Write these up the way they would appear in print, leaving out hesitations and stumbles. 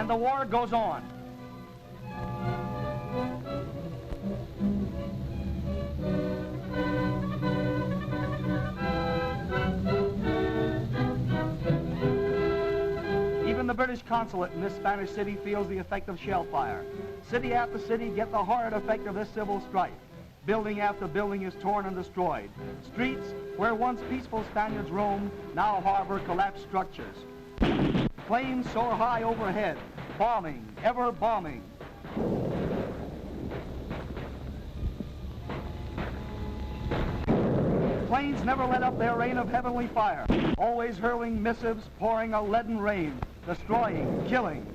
and the war goes on. Even the British consulate in this Spanish city feels the effect of shell fire. City after city get the horrid effect of this civil strife. Building after building is torn and destroyed. Streets where once peaceful Spaniards roamed now harbor collapsed structures. Flames soar high overhead, bombing, ever bombing. Planes never let up their rain of heavenly fire, always hurling missives, pouring a leaden rain, destroying, killing.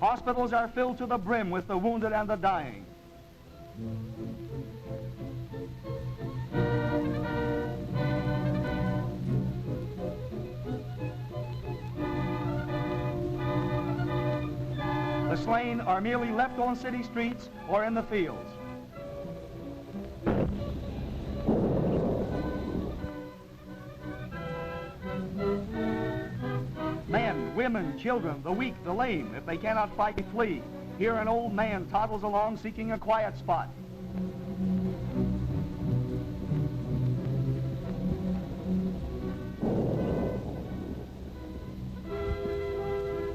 Hospitals are filled to the brim with the wounded and the dying. The slain are merely left on city streets or in the fields. Men, women, children, the weak, the lame, if they cannot fight, they flee. Here an old man toddles along seeking a quiet spot.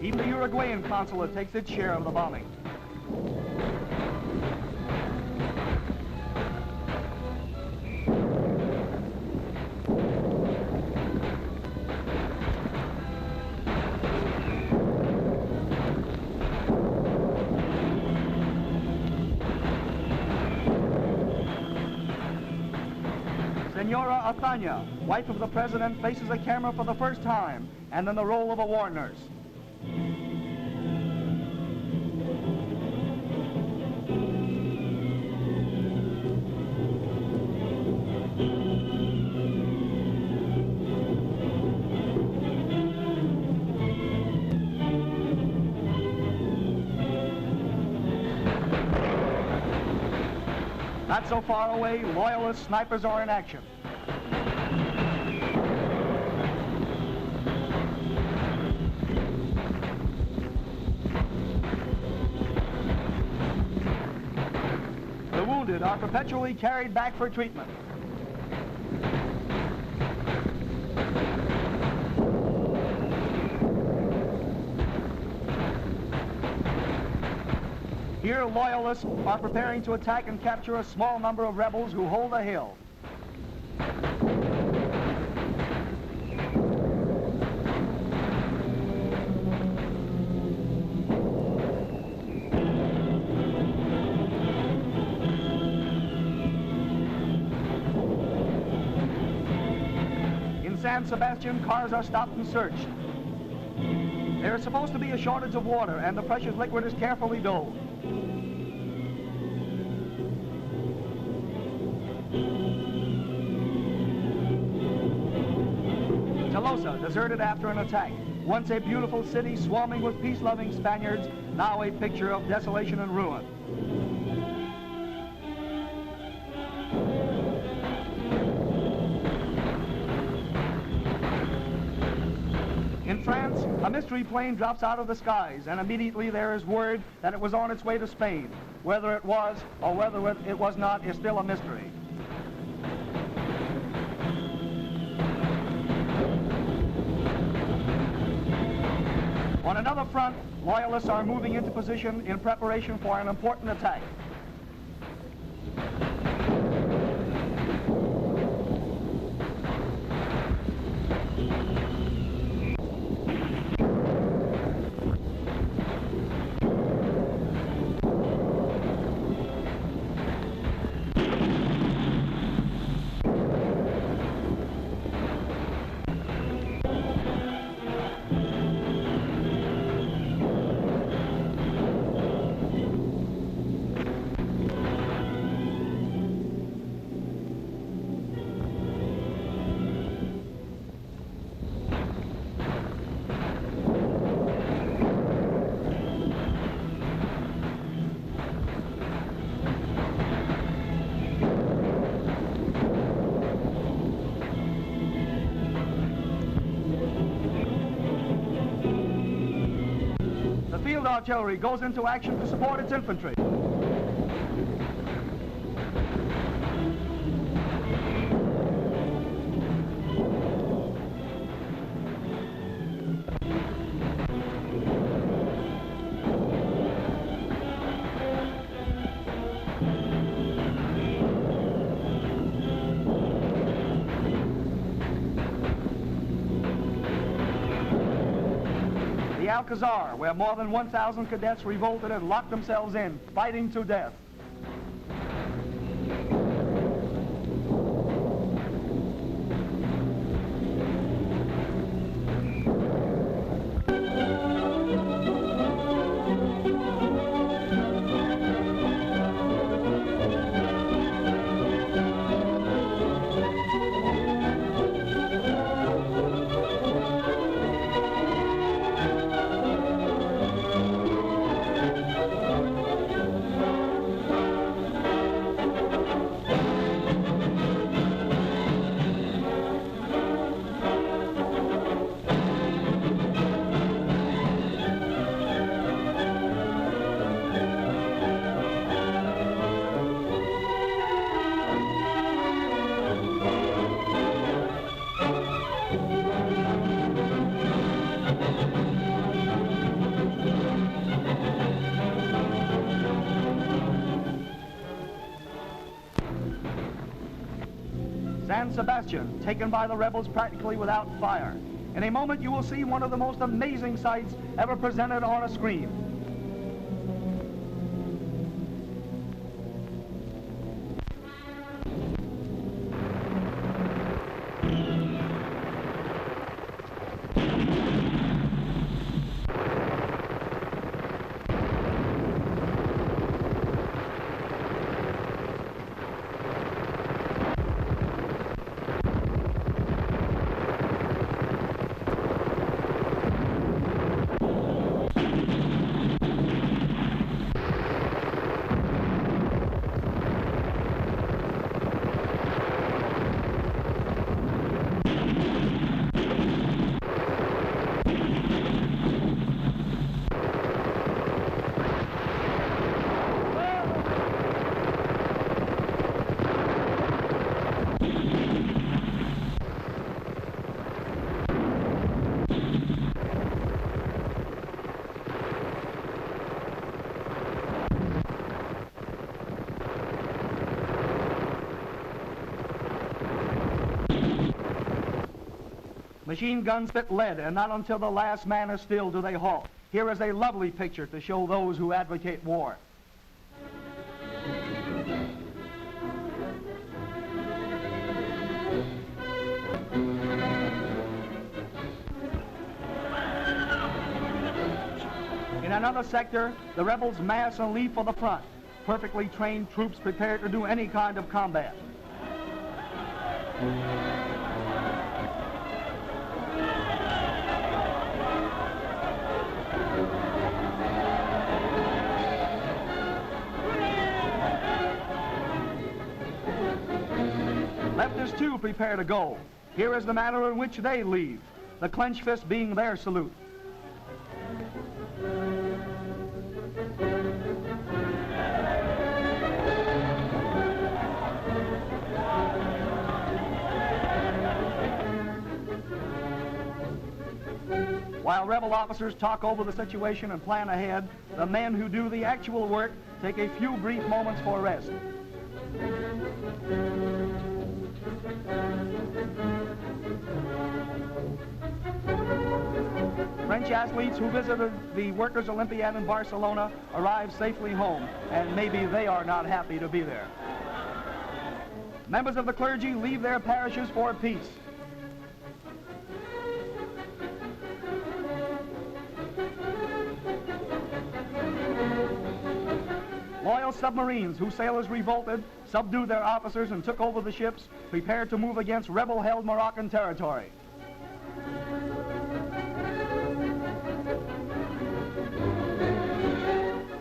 Even the Uruguayan consulate takes its share of the bombing. Senora Athana, wife of the president, faces a camera for the first time, and in the role of a war nurse. Not so far away, loyalist snipers are in action. The wounded are perpetually carried back for treatment. Here, loyalists are preparing to attack and capture a small number of rebels who hold a hill. In San Sebastian, cars are stopped and searched. There is supposed to be a shortage of water, and the precious liquid is carefully doled. Tolosa, deserted after an attack. Once a beautiful city swarming with peace-loving Spaniards, now a picture of desolation and ruin. In France, a mystery plane drops out of the skies, and immediately there is word that it was on its way to Spain. Whether it was or whether it was not is still a mystery. On another front, loyalists are moving into position in preparation for an important attack. artillery goes into action to support its infantry. Alcazar, where more than 1,000 cadets revolted and locked themselves in, fighting to death. San Sebastian, taken by the rebels practically without fire. In a moment, you will see one of the most amazing sights ever presented on a screen. Machine guns spit lead, and not until the last man is still do they halt. Here is a lovely picture to show those who advocate war. In another sector, the rebels mass and leave for the front. Perfectly trained troops prepared to do any kind of combat. Lefters too prepare to go. Here is the manner in which they leave, the clenched fist being their salute. While rebel officers talk over the situation and plan ahead, the men who do the actual work take a few brief moments for rest. French athletes who visited the Workers' Olympiad in Barcelona arrive safely home, and maybe they are not happy to be there. Members of the clergy leave their parishes for peace. Loyal submarines whose sailors revolted, subdued their officers and took over the ships, prepared to move against rebel-held Moroccan territory.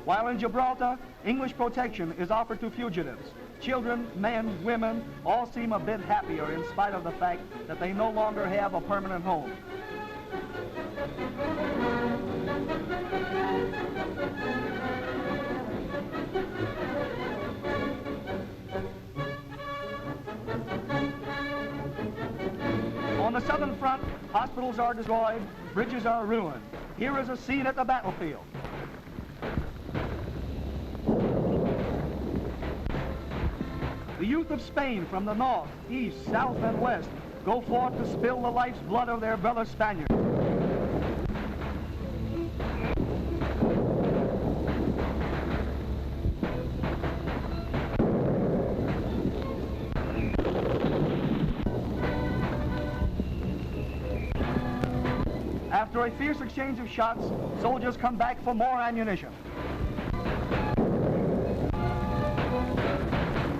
While in Gibraltar, English protection is offered to fugitives. Children, men, women, all seem a bit happier in spite of the fact that they no longer have a permanent home. southern front, hospitals are destroyed, bridges are ruined. Here is a scene at the battlefield. The youth of Spain from the north, east, south, and west go forth to spill the life's blood of their brother Spaniards. After a fierce exchange of shots, soldiers come back for more ammunition.